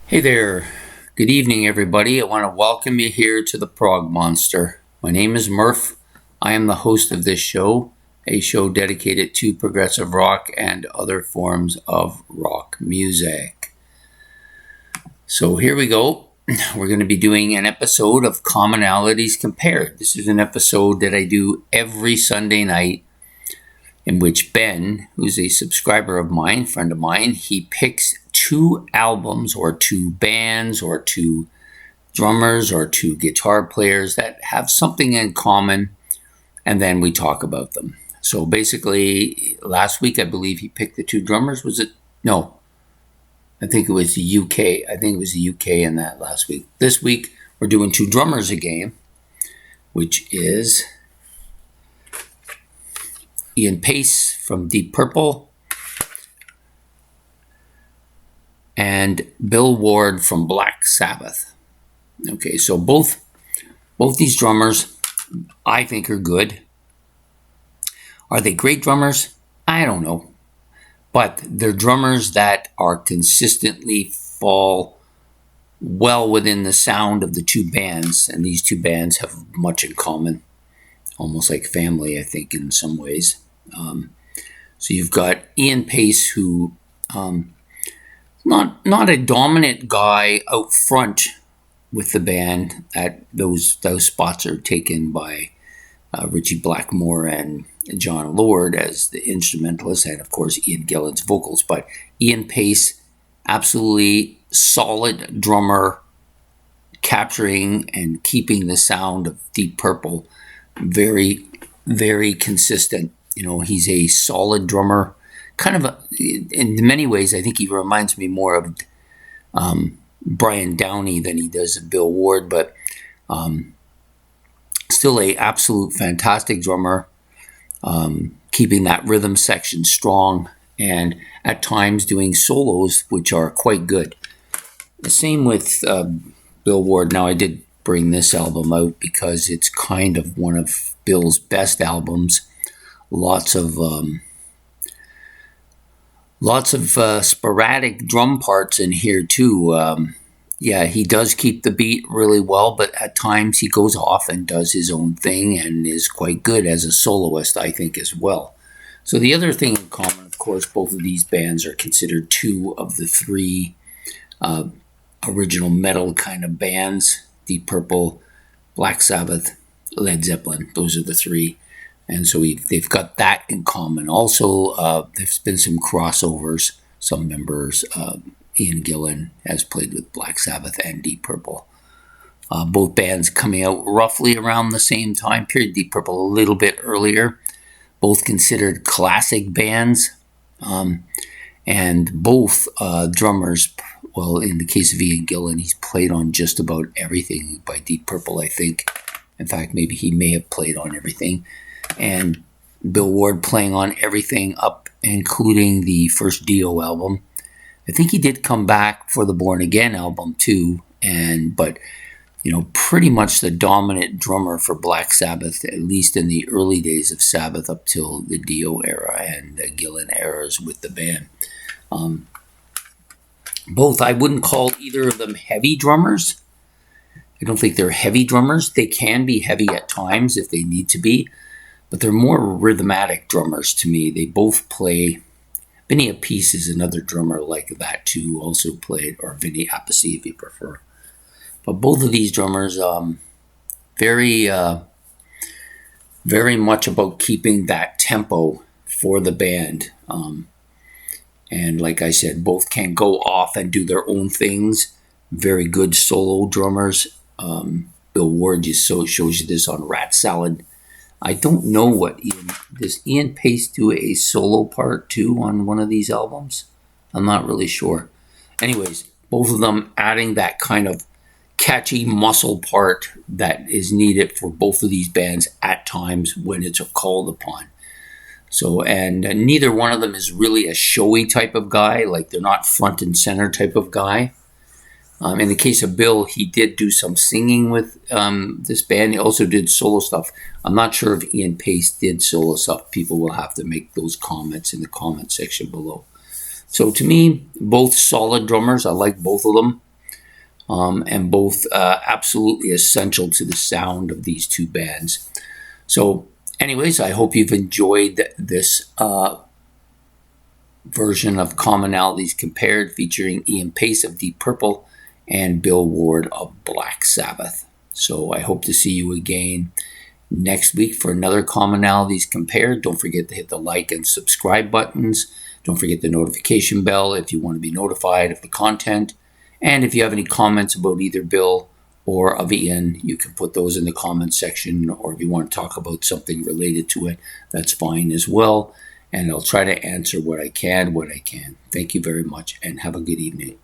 Hey there. Good evening, everybody. I want to welcome you here to the Prog Monster. My name is Murph. I am the host of this show, a show dedicated to progressive rock and other forms of rock music. So here we go. We're going to be doing an episode of Commonalities Compared. This is an episode that I do every Sunday night, in which Ben, who's a subscriber of mine, friend of mine, he picks two albums or two bands or two drummers or two guitar players that have something in common, and then we talk about them. So basically, last week I believe he picked the two drummers. Was it? No. I think it was the UK. I think it was the UK in that last week. This week we're doing two drummers again, which is Ian Paice from Deep Purple and Bill Ward from Black Sabbath. Okay, so both these drummers I think are good. Are they great drummers? I don't know. But they're drummers that are consistently fall well within the sound of the two bands, and these two bands have much in common, almost like family, I think, in some ways. So you've got Ian Paice, who not a dominant guy out front with the band. That those spots are taken by Richie Blackmore and John Lord as the instrumentalists, and of course Ian Gillan's vocals. But Ian Paice, absolutely solid drummer, capturing and keeping the sound of Deep Purple very, very consistent. You know, he's a solid drummer. In many ways, I think he reminds me more of Brian Downey than he does of Bill Ward, but still a absolute fantastic drummer, keeping that rhythm section strong, and at times doing solos, which are quite good. The same with Bill Ward. Now, I did bring this album out because it's kind of one of Bill's best albums. Lots of sporadic drum parts in here too. Yeah, he does keep the beat really well, but at times he goes off and does his own thing and is quite good as a soloist, I think, as well. So the other thing in common, of course, both of these bands are considered two of the three original metal kind of bands: Deep Purple, Black Sabbath, Led Zeppelin. Those are the three. And so they've got that in common. Also, there's been some crossovers. Some members, Ian Gillan has played with Black Sabbath and Deep Purple. Both bands coming out roughly around the same time period. Deep Purple a little bit earlier. Both considered classic bands. And both drummers, well, in the case of Ian Gillan, he's played on just about everything by Deep Purple, I think. In fact, maybe he may have played on everything. And Bill Ward playing on everything up, including the first Dio album. I think he did come back for the Born Again album too, but you know, pretty much the dominant drummer for Black Sabbath, at least in the early days of Sabbath up till the Dio era and the Gillan eras with the band. Both, I wouldn't call either of them heavy drummers. I don't think they're heavy drummers. They can be heavy at times if they need to be, but they're more rhythmatic drummers to me. They both play. Vinny Appice is another drummer like that too, also played, or Vinny Appice if you prefer. But both of these drummers, very much about keeping that tempo for the band. And like I said, both can go off and do their own things. Very good solo drummers. Bill Ward just shows you this on Rat Salad. I don't know what does Ian Paice do a solo part too on one of these albums? I'm not really sure. Anyways, both of them adding that kind of catchy muscle part that is needed for both of these bands at times when it's called upon. So, and neither one of them is really a showy type of guy, like they're not front and center type of guy. In the case of Bill, he did do some singing with this band. He also did solo stuff. I'm not sure if Ian Paice did solo stuff. People will have to make those comments in the comment section below. So to me, both solid drummers. I like both of them. and both absolutely essential to the sound of these two bands. So anyways, I hope you've enjoyed this version of Commonalities Compared, featuring Ian Paice of Deep Purple and Bill Ward of Black Sabbath. So I hope to see you again next week for another Commonalities Compared. Don't forget to hit the like and subscribe buttons. Don't forget the notification bell if you want to be notified of the content. And if you have any comments about either Bill or of Ian, you can put those in the comments section, or if you want to talk about something related to it, that's fine as well. And I'll try to answer what I can. Thank you very much, and have a good evening.